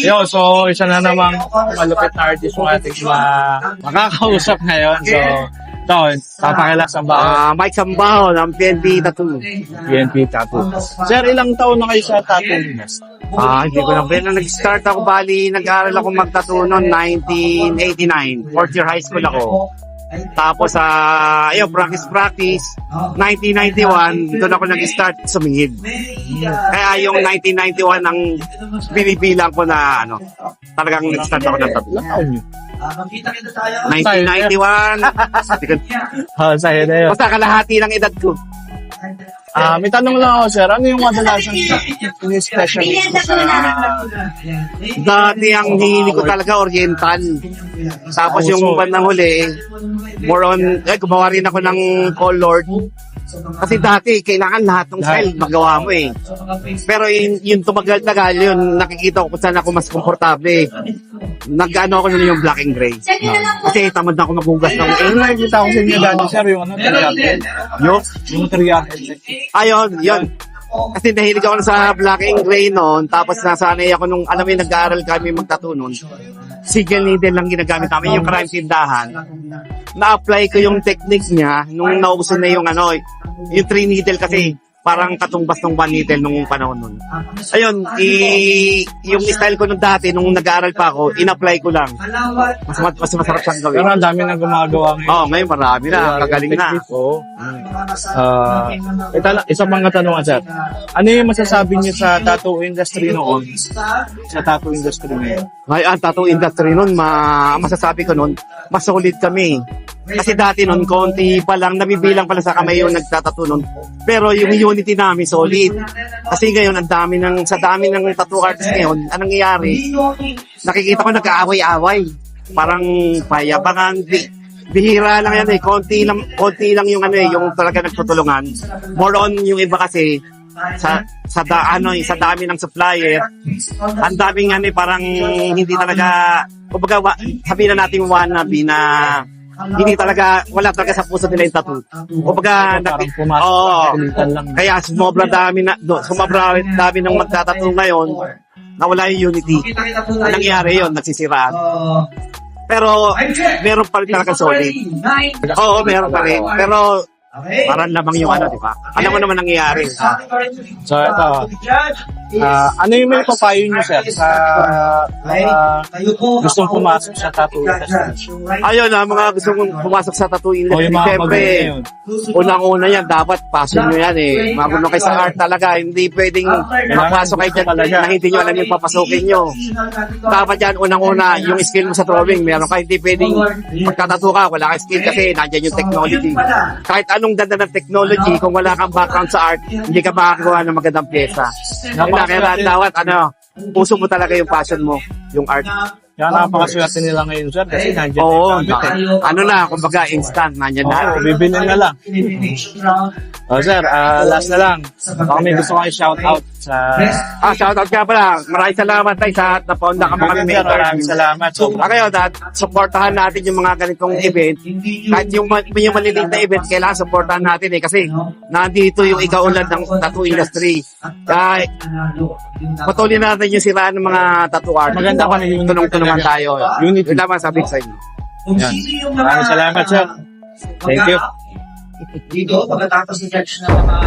Yo, so isa na namang malupit na artist yung ating makakausap ngayon. So, ito, papakilas ang bahay. Mike Sambaho ng PNP Tattoo. PNP Tattoo. Sir, ilang taon na kayo sa tattoo industry? Hindi ko na pwede. Nag-start ako, bali, nag-aaral ako mag-tattoo noon, 1989. Fourth year high school ako. Tapos, ayun, practice. 1991, doon ako nag-start sumingid. Kaya yung 1991 ang binibilang ko na, talagang nag-start ako ng tattoo. Ilang taon nyo? 1991. Sa'yo na yun. Basta kalahati ng edad ko. May tanong lang ako, sir. Ano yung madalasang specialist mo sa... Dati ang hihili ko talaga oriental. Tapos yung bandang huli, more on, gumawa rin ako ng colored. Kasi dati, kailangan lahat ng style magawa mo eh. Pero yung tumagal-tagal, yun, nakikita ko kung saan ako mas komportable. Nag-ano ako nun yung black and gray. Kasi tamad na ako maghugas ng... nakikita ko sa inyo dati, sir, yung teriyaki. Yung teriyaki. Ayun, yun. Kasi nahilig ako sa black and gray noon. Tapos nasanay ako nung, alam mo yung nag-aaral kami magtattoo noon. Single needle lang ginagamit namin, yung karayang tindahan. Na-apply ko yung technique niya nung nauso na yung yung 3 needle kasi parang katumbas ng 1 needle nung panahon nun. Ayun, yung style ko nung dati, nung nag-aaral pa ako, in-apply ko lang. Mas masarap siyang gawin. Pero ang dami na gumagawa ngayon. Oo, ngayon marami na, kagaling na. Isa pang katanungan, sir. Ano yung masasabi niyo sa tattoo industry noon? Sa tattoo industry ngayon? Ang tattoo industry nun, masasabi ko nun, mas solid kami. Kasi dati nun, konti pa lang, nabibilang pala sa kamay yung nagtatattoo nun. Pero yung unity namin, solid. Kasi ngayon, sa dami ng tattoo artist ngayon, anong nangyayari? Nakikita ko nag-aaway-aaway. Parang payabangan, bihira lang yan eh. Konti lang yung yung talaga nagtutulungan. More on yung iba kasi, sa dami ng supplier, ang daming parang hindi talaga, kumbaga sabihin na natin wannabe na hindi talaga, wala talaga sa puso nila yung tattoo. Kumbaga, kaya sumobra dami ng magtatattoo ngayon, nawala yung unity. Ang nangyari yun, nagsisiraan. Pero, meron pa rin talaga solid. Oo, meron pa rin. Pero, parang lamang yung di ba? Alam mo naman nangyayari. So, ito. Ano yung may papayo nyo, sir, sa gustong pumasok sa tattoo industry? Ayun, mga gustong pumasok sa tattoo industry. Siyempre, unang-una yan, dapat passion nyo yan eh. Magulo kayo sa art talaga. Hindi pwedeng mapasok kayo dyan na hindi nyo alam yung papasukin nyo. Dapat yan, unang-una, yung skill mo sa drawing, meron ka. Hindi pwedeng magtatattoo ka, wala kang skill kasi nandiyan yung technology. Kahit anong ganda ng technology, kung wala kang background sa art, hindi ka makakagawa ng magandang pyesa. Kaya dapat, puso mo talaga yung passion mo, yung art. Kaya napakaswerte nila ngayon, sir, kasi nandiyan yung gamit. Kumbaga, instant, nandiyan na. Bibilin na lang. Sir, last na lang. Baka may gusto kayo shoutout sa... Shoutout ka pala. Maraming salamat tayo sa napaunda ka mga kami. Maraming salamat. Ngayon, supportahan natin yung mga ganitong event. Kahit yung maliliit na event, kailangan supportahan natin eh. Kasi nandito yung ikaunlad ng tattoo industry. Kaya patuloy natin yung siraan ng mga tattoo art. Maganda pa na yung tulong-tulungan tayo. Unity. Yun naman sabi sa inyo. Maraming salamat, sir. Thank you. Dito, pagkatapos ni Judge na mga